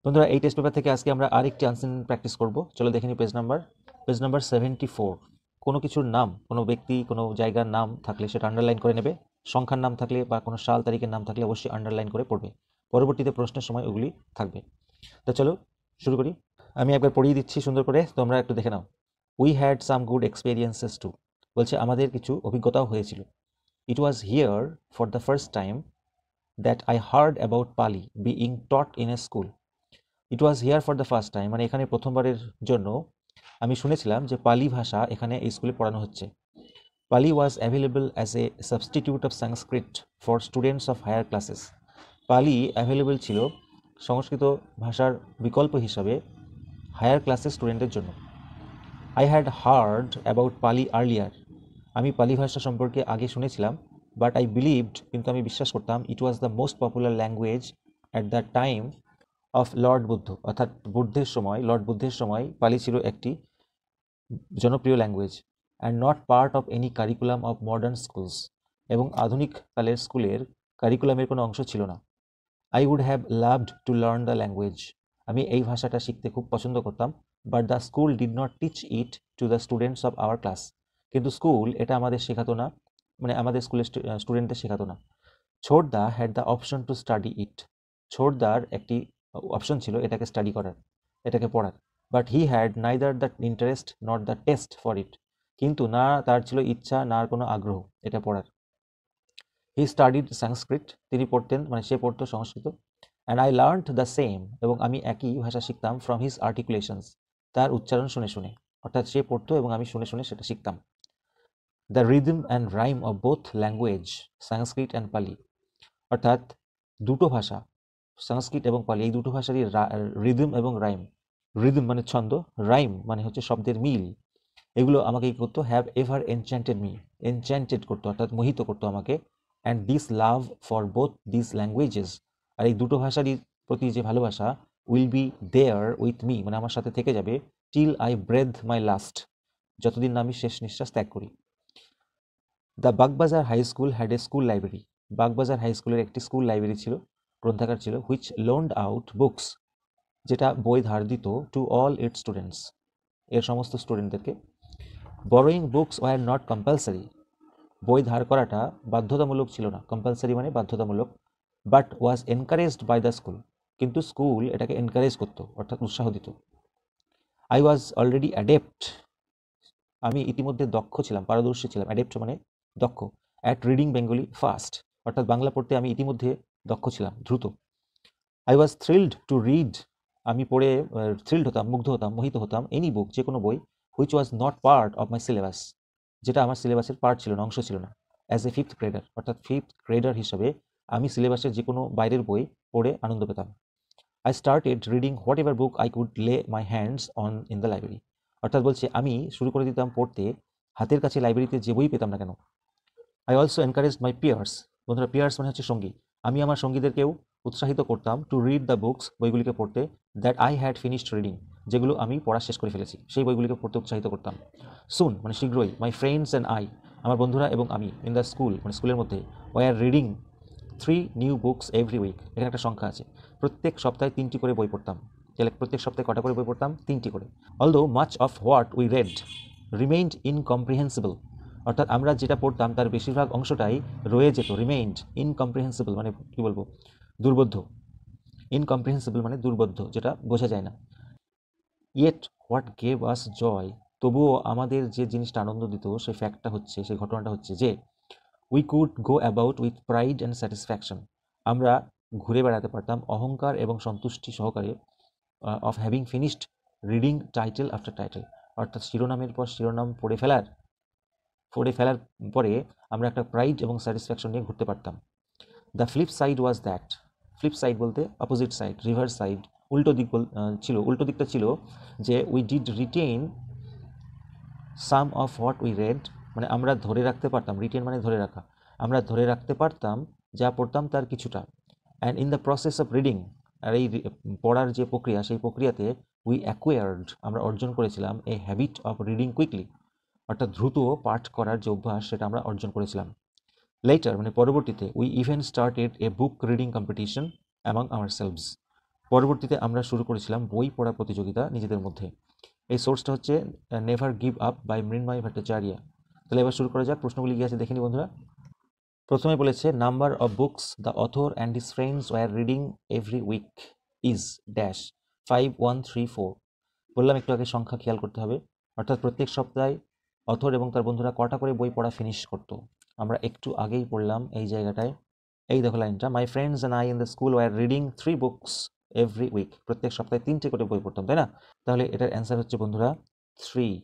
বন্ধুরা এই test paper থেকে আজকে আমরা আরেকটি আনসেন প্র্যাকটিস করব। চলো দেখে নিই পেজ নাম্বার 74। কোনো কিছুর নাম, কোনো ব্যক্তি, কোনো জায়গার নাম থাকলে সেটা আন্ডারলাইন করে নেবে। সংখ্যার নাম থাকলে বা কোনো সাল তারিখের নাম থাকলে অবশ্যই আন্ডারলাইন করে পড়বে। পরবর্তীতে প্রশ্নের সময় ওগুলি থাকবে। তো চলো শুরু করি। আমি একবার পড়িয়ে দিচ্ছি সুন্দর করে, তোমরা একটু দেখে নাও। We had some good experiences too, বলছে আমাদের কিছু অভিজ্ঞতাও হয়েছিল। It was here for the first time that I heard about Pali being taught in a school. It was here for the first time মানে এখানে প্রথমবারের জন্য আমি শুনেছিলাম যে পালি ভাষা এখানে এই স্কুলে পড়ানো হচ্ছে। Pali was available as a substitute of Sanskrit for students of higher classes. Pali available ছিল সংস্কৃত ভাষার বিকল্প হিসাবে হায়ার ক্লাসের স্টুডেন্টের জন্য। I had heard about Pali earlier, আমি পালি ভাষা সম্পর্কে আগে শুনেছিলাম, বাট আই বিলিভড, কিন্তু আমি বিশ্বাস করতাম, it was the most popular language at the time of Lord Buddha, অর্থাৎ লর্ড বুদ্ধের সময় পালি ছিল একটি জনপ্রিয় language. And not part of any curriculum of modern schools, এবং আধুনিক কালের স্কুলের কারিকুলামের কোনো অংশ ছিল না। I would have loved to learn the language, আমি এই ভাষাটা শিখতে খুব পছন্দ করতাম, but the school did not teach it to the students of our class, কিন্তু স্কুল এটা আমাদের শেখাতো না, মানে আমাদের স্কুলের স্টুডেন্টদের শেখাতো না। ছোটদা had the option to study it, ছোটদার একটি অপশন ছিল এটাকে স্টাডি করার, এটাকে পড়ার, but he had neither the interest not the taste for it, কিন্তু না তার ছিল ইচ্ছা না কোনো আগ্রহ এটা পড়ার। হি স্টাডিড সংস্কৃত, তিনি পড়তেন মানে সে পড়তো Sanskrit. And I learned the same, এবং আমি একই ভাষা শিখতাম ফ্রম হিজ আর্টিকুলেশনস, তার উচ্চারণ শুনে শুনে, অর্থাৎ সে পড়তো এবং আমি শুনে শুনে সেটা শিখতাম। The rhythm and rhyme of both language Sanskrit and Pali, অর্থাৎ দুটো ভাষা সংস্কৃত এবং পালি এই দুটো ভাষারই রিদম এবং রাইম, রিদম মানে ছন্দ, রাইম মানে হচ্ছে শব্দের মিল, এগুলো আমাকে কি করতো, have ever enchanted me, enchanted করতো অর্থাৎ মোহিত করতো আমাকে। And this love for both this languages, আর এই দুটো ভাষারই প্রতি যে ভালোবাসা, will be there with me মানে আমার সাথে থেকে যাবে, till I breath my last, যতদিন না আমি শেষ নিঃশ্বাস ত্যাগ করি। The Bagbazar high school had a school library, Bagbazar high স্কুলের একটি স্কুল লাইব্রেরি ছিল, গ্রন্থাগার ছিল, হুইচ লোন্ড আউট বুকস, যেটা বই ধার দিত, টু অল ইটস স্টুডেন্টস, এর সমস্ত স্টুডেন্টদেরকে। Borrowing books were not compulsory, বই ধার করাটা বাধ্যতামূলক ছিল না, কম্পালসারি মানে বাধ্যতামূলক, but was encouraged by the school, কিন্তু স্কুল এটাকে এনকারেজ করতো অর্থাৎ উৎসাহ দিত। আই ওয়াজ অলরেডি অ্যাডেপ্ট, আমি ইতিমধ্যে দক্ষ ছিলাম, পারদর্শী ছিলাম, অ্যাডেপ্ট মানে দক্ষ, অ্যাট রিডিং বেঙ্গলি ফাস্ট, অর্থাৎ বাংলা পড়তে আমি ইতিমধ্যে দক্ষ ছিলাম, দ্রুত। I was thrilled to read, আমি পড়ে থ্রিলড হতাম, মুগ্ধ হতাম, মোহিত হতাম, এনি বুক যে কোনো বই, which was not part of my syllabus, যেটা আমার সিলেবাসের পার্ট ছিল না, অংশ ছিল না। অ্যাজ এ ফিফথ গ্রেডার, অর্থাৎ ফিফথ গ্রেডার হিসাবে আমি সিলেবাসের যে কোনো বাইরের বই পড়ে আনন্দ পেতাম। I started reading whatever book I could lay my hands on in the library, অর্থাৎ বলছে আমি শুরু করে দিতাম পড়তে হাতের কাছে লাইব্রেরিতে যে বই পেতাম না কেন। I also encourage my peers, বন্ধুরা পিয়ার্স মানে হচ্ছে সঙ্গী, আমি আমার সঙ্গীদেরকেও উৎসাহিত করতাম, টু রিড দ্য বুকস, বইগুলিকে পড়তে, that I had finished reading, যেগুলো আমি পড়া শেষ করে ফেলেছি, সেই বইগুলিকে পড়তে উৎসাহিত করতাম। সুন মানে শীঘ্রই, মাই ফ্রেন্ডস অ্যান্ড আই, আমার বন্ধুরা এবং আমি, ইন দ্য স্কুল মানে স্কুলের মধ্যে, were reading 3 new books every week, এখানে একটা সংখ্যা আছে, প্রত্যেক সপ্তাহে 3টি করে বই পড়তাম। তাহলে প্রত্যেক সপ্তাহে কটা করে বই পড়তাম? 3টি করে। Although much of what we read remained incomprehensible, অর্থাৎ আমরা যেটা পড়তাম তার বেশিরভাগ অংশটাই রয়ে যেত, রিমেইন্ড ইনকম্প্রিহেন্সিবল মানে কি বলবো, দুর্বোধ্য, ইনকম্প্রিহেন্সিবল মানে দুর্বোধ্য, যেটা বোঝা যায় না। ইয়েট হোয়াট গেভ আস জয়, তবুও আমাদের যে জিনিসটা আনন্দ দিত সেই ফ্যাক্টটা হচ্ছে, সেই ঘটনাটা হচ্ছে যে, we could go about with pride and satisfaction, আমরা ঘুরে বেড়াতে পারতাম অহংকার এবং সন্তুষ্টি সহকারে, of having finished reading title after title, অর্থাৎ শিরোনামের পর শিরোনাম পড়ে ফেলার পরে আমরা একটা প্রাইড এবং স্যাটিসফ্যাকশন নিয়ে ঘুরতে পারতাম। The flip side was that, flip side বলতে অপোজিট সাইড, রিভার্স সাইড, উল্টো দিক ছিল, উল্টো দিকটা ছিল যে, we did retain some of what we red, মানে আমরা ধরে রাখতে পারতাম, রিটেন মানে ধরে রাখা, আমরা ধরে রাখতে পারতাম যা পড়তাম তার কিছুটা। And in the process of reading, আর এই পড়ার যে প্রক্রিয়া সেই প্রক্রিয়াতে, উই অ্যাকোয়ার্ড আমরা অর্জন করেছিলাম, a habit of reading quickly, অর্থাৎ দ্রুত পাঠ করার যে অভ্যাস সেটা আমরা অর্জন করেছিলাম। লেটার মানে পরবর্তীতে, we even started a book reading competition among ourselves, পরবর্তীতে আমরা শুরু করেছিলাম বই পড়া প্রতিযোগিতা নিজেদের মধ্যে। এই সোর্সটা হচ্ছে নেভার গিভ আপ বাই মৃন্ময় ভট্টাচার্য। তাহলে এবার শুরু করা যাক, প্রশ্নগুলি কি আছে দেখে নি বন্ধুরা। প্রথমে বলেছে number of books the author and his friends were reading every week is dash 5134। বললাম একটু আগে সংখ্যা খেয়াল করতে হবে, অর্থাৎ প্রত্যেক সপ্তাহে অথর এবং তার বন্ধুরা কটা করে বই পড়া ফিনিশ করতো। আমরা একটু আগেই পড়লাম এই জায়গাটায়, এই দেখো লাইনটা, my friends and I in the school were reading 3 books every week. প্রত্যেক সপ্তাহে 3টে করে বই পড়তাম, তাই না? তাহলে এটার অ্যান্সার হচ্ছে বন্ধুরা 3।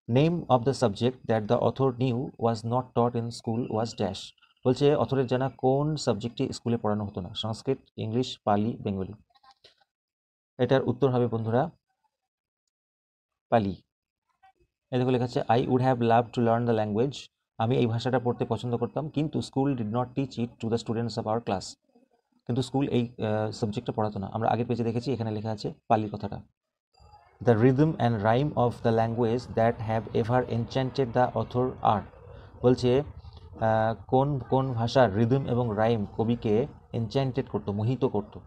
Name of the subject that the author new was not taught in school was dash. বলছে অথরের জানা কোন সাবজেক্টটি স্কুলে পড়ানো হতো না, সংস্কৃত, ইংলিশ, পালি, বেঙ্গলি। এটার উত্তর হবে বন্ধুরা পালি। এই দেখো লেখা আছে I would have love to learn the language. আমি এই ভাষাটা পড়তে পছন্দ করতাম, কিন্তু school did not teach it to the students of our class. কিন্তু স্কুল এই সাবজেক্টটা পড়াতো না। আমরা আগের পেজে দেখেছি, এখানে লেখা আছে পালির কথাটা। The rhythm and rhyme of the language that have ever enchanted the author আর। বলছে কোন কোন ভাষার রিদম এবং রাইম কবিকে এনচ্যান্টেড করতো, মোহিত করতো।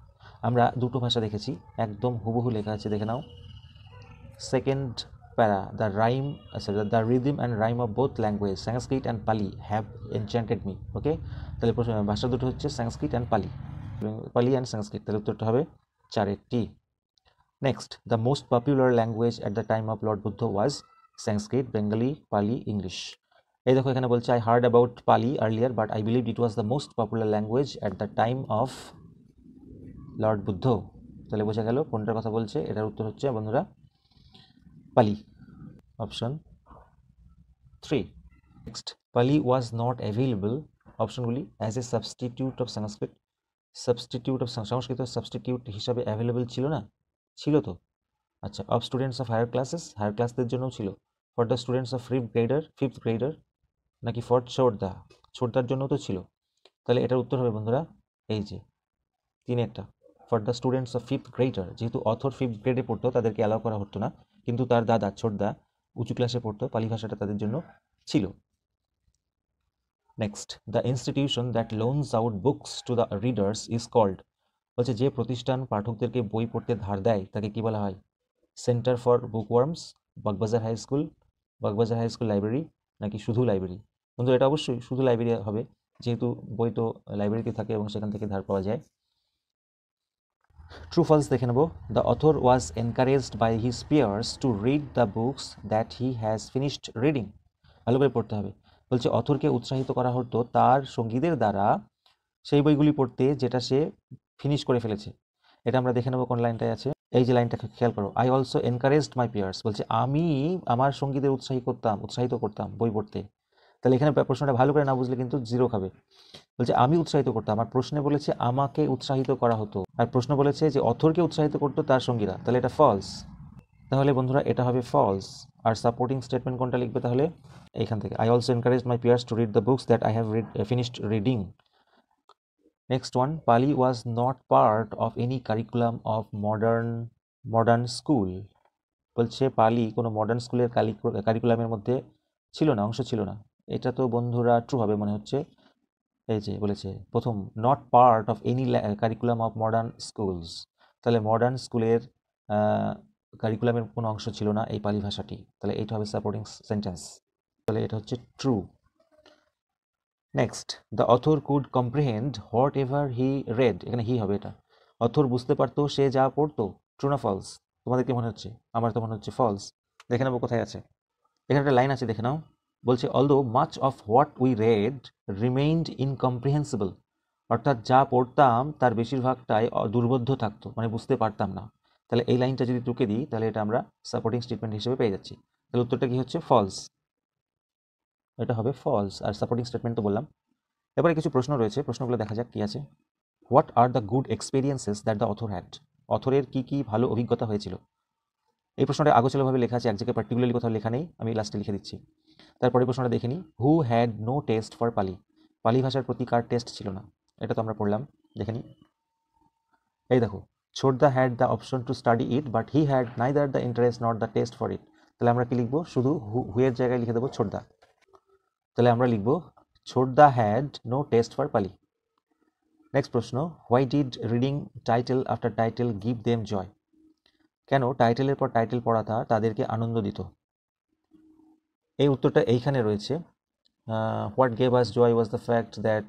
আমরা দুটো ভাষা দেখেছি, একদম হুবহু লেখা আছে, দেখে নাও। সেকেন্ড প্যারা, দ্য রাইম, আচ্ছা, the rhythm and rhyme of both language Sanskrit and Pali have enchanted me. Okay, তাহলে ভাষা দুটো হচ্ছে সংস্কৃত অ্যান্ড পালি, পালি অ্যান্ড সংস্কৃত। তাহলে উত্তরটা হবে 4টি। Next, the most popular language at the time of Lord Buddha was Sanskrit, Bengali, পালি, ইংলিশ। এই দেখো এখানে বলছে I heard about Pali earlier but I believe it was the most popular language at the time of Lord Buddha. তাহলে বোঝা গেল কোনটার কথা বলছে। এটার উত্তর হচ্ছে বন্ধুরা পালি, option 3। Next, Pali was not available, অপশনগুলি, as a substitute of Sanskrit. Substitute of Sanskrit substitute হিসাবে অ্যাভেলেবল ছিল না? ছিল তো। আচ্ছা, of students of higher classes, higher ক্লাসদের জন্যও ছিল। For the students of fifth grader, নাকি ফর ছোটদা, ছোটদার জন্যও তো ছিল। তাহলে এটার উত্তর হবে বন্ধুরা এই যে 3-একটা, for the students of fifth grader. যেহেতু অথর 5th গ্রেডে পড়তো, তাদেরকে অ্যালাউ করা হতো না, কিন্তু তার দাদা ছোটদা উঁচু ক্লাসে পড়তো, পালি ভাষাটা তাদের জন্য ছিল। Next, the institution that loans out books to the readers is called. বলছে যে প্রতিষ্ঠান পাঠকদেরকে বই পড়তে ধার দেয় তাকে কি বলা হয়? Centre for bookworms, Bagbazar high school, Bagbazar high school library, নাকি শুধু লাইব্রেরি? বন্ধু এটা অবশ্যই শুধু লাইব্রেরি হবে, যেহেতু বই তো লাইব্রেরিতে থাকে এবং সেখান থেকে ধার পাওয়া যায়। ট্রু ফলস দেখে নেব। The author was encouraged by his peers to read the books that he has finished reading. ভালো করে পড়তে হবে। বলছে অথরকে উৎসাহিত করা হতো তার সঙ্গীদের দ্বারা সেই বইগুলি পড়তে যেটা সে ফিনিশ করে ফেলেছে। এটা আমরা দেখে নেব কোন লাইনটায় আছে। এই যে লাইনটা খেয়াল করো, I also encouraged my peers. বলছে আমি আমার সঙ্গীদের উৎসাহিত করতাম বই পড়তে। তাহলে এখানে প্রশ্নটা ভালো করে না বুঝলে কিন্তু 0 খাবে। বলছে আমি উৎসাহিত করতাম, আর প্রশ্নে বলেছে আমাকে উৎসাহিত করা হতো, আর প্রশ্ন বলেছে যে অথরকে উৎসাহিত করতো তার সঙ্গীরা, তাহলে এটা ফলস। তাহলে বন্ধুরা এটা হবে ফলস। আর সাপোর্টিং স্টেটমেন্ট কোনটা লিখবে তাহলে? এইখান থেকে, I also encouraged my peers to read the books that I have finished reading. Next one, Pali was not part of any curriculum of modern school. বলছে পালি কোনো মডার্ন স্কুলের কারিকুলামের মধ্যে ছিল না, অংশ ছিল না। এটা তো বন্ধুরা ট্রু হবে মনে হচ্ছে। এই যে বলেছে প্রথম, not part of any curriculum of modern schools. তাহলে মডার্ন স্কুলের কারিকুলামের কোনো অংশ ছিল না এই পালি ভাষাটি। তাহলে এইটা হবে সাপোর্টিং সেন্টেন্স। তাহলে এটা হচ্ছে true. Next, the author could comprehend what ever he red. এখানে হি হবে, এটা অথর বুঝতে পারতো সে যা পড়তো। ট্রু না ফলস? তোমাদের কি মনে হচ্ছে? আমার তো মনে হচ্ছে ফলস। দেখে নেবো কোথায় আছে। এখানে একটা লাইন আছে, দেখে নাও। বলছে although much of what we read remained incomprehensible. অর্থাৎ যা পড়তাম তার বেশিরভাগটাই দুর্বোধ্য থাকতো, মানে বুঝতে পারতাম না। তাহলে এই লাইনটা যদি টুকে দিই তাহলে এটা আমরা সাপোর্টিং স্টেটমেন্ট হিসেবে পেয়ে যাচ্ছি। তাহলে উত্তরটা কি হচ্ছে? ফলস। এটা হবে ফলস। আর সাপোর্টিং স্টেটমেন্ট তো বললাম। এবারে কিছু প্রশ্ন রয়েছে, প্রশ্নগুলো দেখা যাক কি আছে। What are the good experiences that the author had. অথরের কি কি ভালো অভিজ্ঞতা হয়েছিল? এই প্রশ্নটা আগোছালোভাবে লেখা আছে, এক জায়গায় পার্টিকুলারলি কোথাও লেখা নেই, আমি লাস্টে লিখে দিচ্ছি। তারপরে প্রশ্নটা দেখে নিই, who had no taste for Pali. Pali ভাষার প্রতি কার টেস্ট ছিল না? এটা তো আমরা পড়লাম, দেখে নিই। এই দেখো, ছোটদা had the option to study it but he had neither the interest not the taste for it. তাহলে আমরা কি লিখবো? শুধু হুয়ের জায়গায় লিখে দেবো ছোটদা। তাহলে আমরা লিখবো ছোটদা had no taste for Pali. Next প্রশ্ন, why did reading title after title give them joy? কেন টাইটেলের পর টাইটেল পড়াটা তাদেরকে আনন্দ দিত? এই উত্তরটা এইখানে রয়েছে। What gave us joy was the fact that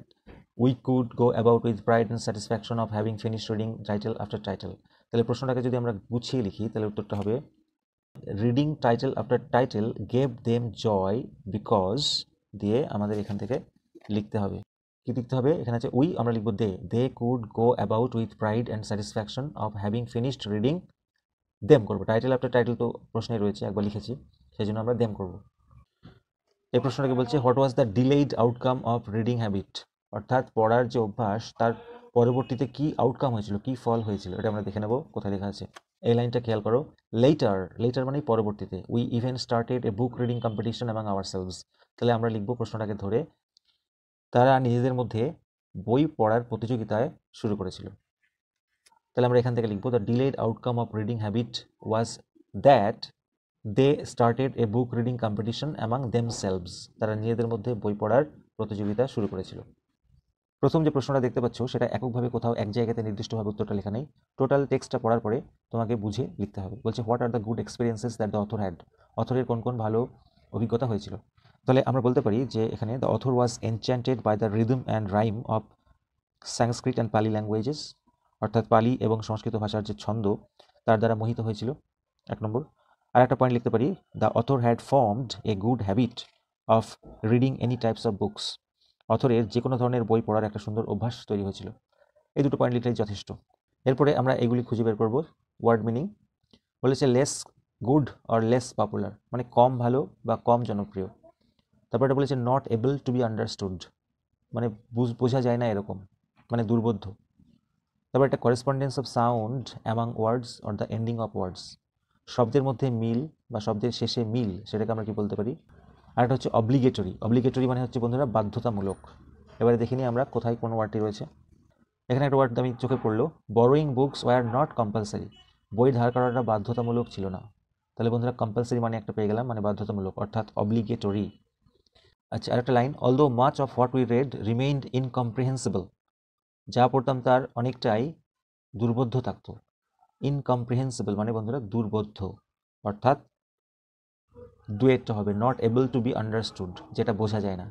we could go about with pride and satisfaction of having finish reading title after title. তাহলে প্রশ্নটাকে যদি আমরা গুছিয়ে লিখি তাহলে উত্তরটা হবে reading title after title gave them joy because দিয়ে আমাদের এখান থেকে লিখতে হবে। কি লিখতে হবে? এখানে আছে উই, আমরা লিখবো they could go about with pride and satisfaction of having finished reading them করবো। টাইটেল আফটার টাইটেল তো প্রশ্নে রয়েছে, একবার লিখেছি, সেই জন্য আমরা দেম করবো। এই প্রশ্নটাকে বলছে what was the delayed outcome of reading habit, অর্থাৎ পড়ার যে অভ্যাস তার পরবর্তীতে কি আউটকাম হয়েছিল, কি ফল হয়েছিল, এটা আমরা দেখে নেব কোথায় লেখা আছে। এই লাইনটা খেয়াল করো, লেটার মানে পরবর্তীতে, we even started a book reading competition among ourselves. তাহলে আমরা লিখবো প্রশ্নটাকে ধরে, তারা নিজেদের মধ্যে বই পড়ার প্রতিযোগিতায় শুরু করেছিল। তাহলে আমরা এখান থেকে লিখবো the delayed outcome of reading habit was that they started a book reading competition among themselves. তারা নিজেদের মধ্যে বই পড়ার প্রতিযোগিতা শুরু করেছিল। প্রথম যে প্রশ্নটা দেখতে পাচ্ছ সেটা এককভাবে কোথাও এক জায়গাতে নির্দিষ্টভাবে উত্তরটা লেখা নেই, টোটাল টেক্সটটা পড়ার পরে তোমাকে বুঝে লিখতে হবে। বলছে what are the good experiences that the author had, অথরের কোন কোন ভালো অভিজ্ঞতা হয়েছিল। তাহলে আমরা বলতে পারি যে এখানে the author was enchanted by the rhythm and rhyme of Sanskrit and Pali languages, অর্থাৎ পালি এবং সংস্কৃত ভাষার যে ছন্দ তার দ্বারা মোহিত হয়েছিল, 1 নম্বর। আর একটা পয়েন্ট লিখতে পারি, the author had formed a good habit of reading any types of books, অথরের যে কোনো ধরনের বই পড়ার একটা সুন্দর অভ্যাস তৈরি হয়েছিল। এই দুটো পয়েন্ট লিখলেই যথেষ্ট। এরপরে আমরা এগুলি খুঁজে বের করব। ওয়ার্ড মিনিং বলেছে less good or less popular, মানে কম ভালো বা কম জনপ্রিয়। তারপর এটা বলেছে not able to B understood, মানে বোঝা যায় না এরকম, মানে দুর্বোধ্য। তারপর একটা correspondence of sound among words or the ending of words, শব্দের মধ্যে মিল বা শব্দের শেষে মিল, সেটাকে আমরা কি বলতে পারি। আর একটা হচ্ছে অব্লিগেটরি, অব্লিগেটরি মানে হচ্ছে বন্ধুরা বাধ্যতামূলক। এবারে দেখিনি আমরা কোথায় কোন ওয়ার্ডটি রয়েছে। এখানে একটা ওয়ার্ড আমি চোখে পড়লো, borrowing books were not compulsory, বই ধার করাটা বাধ্যতামূলক ছিল না। তাহলে বন্ধুরা কম্পালসারি মানে একটা পেয়ে গেলাম, মানে বাধ্যতামূলক, অর্থাৎ অব্লিগেটরি। আচ্ছা, আরেকটা line, although much of what we read remained incomprehensible, যা পড়তাম তার অনেকটাই দুর্বোধ্য থাকতো। ইনকম্প্রিহেন্সিবল মানে বন্ধুরা দুর্বোধ্য, অর্থাৎ ডুয়েটটা হবে not able to B understood, যেটা বোঝা যায় না।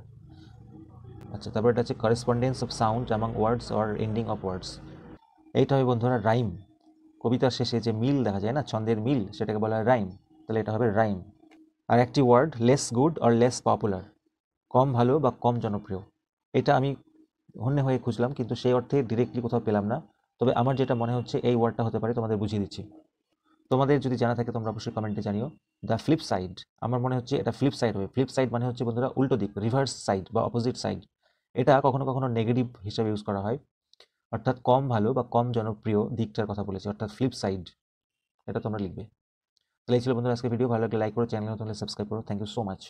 আচ্ছা, তারপর এটা হচ্ছে correspondence of sound among words or ending of words, এইটা হবে বন্ধুরা রাইম। কবিতার শেষে যে মিল দেখা যায় না, ছন্দের মিল, সেটাকে বলা হয় রাইম। তাহলে এটা হবে রাইম। আর একটি word less good or less popular, কম ভালো বা কম জনপ্রিয়। এটা আমি হন্যে হয়ে খুঁজলাম কিন্তু সেই অর্থে ডিরেক্টলি কোথাও পেলাম না, তবে আমার যেটা মনে হচ্ছে এই ওয়ার্ডটা হতে পারে, তোমাদের বুঝিয়ে দিচ্ছি। তোমাদের যদি জানা থাকে তোমরা অবশ্যই কমেন্টে জানিও। দ্য ফ্লিপ সাইড, আমার মনে হচ্ছে এটা ফ্লিপ সাইড হবে। ফ্লিপ সাইড মানে হচ্ছে বন্ধুরা উল্টো দিক, রিভার্স সাইড বা অপোজিট সাইড। এটা কখনো কখনো নেগেটিভ হিসাবে ইউজ করা হয়, অর্থাৎ কম ভালো বা কম জনপ্রিয় দিকটার কথা বলেছে, অর্থাৎ ফ্লিপ সাইড, এটা তোমরা লিখবে। তাহলে এই ছিল বন্ধুরা আজকে ভিডিও। ভালো লাগলে লাইক করো, চ্যানেল নতুন হলে সাবস্ক্রাইব করো। Thank you so much.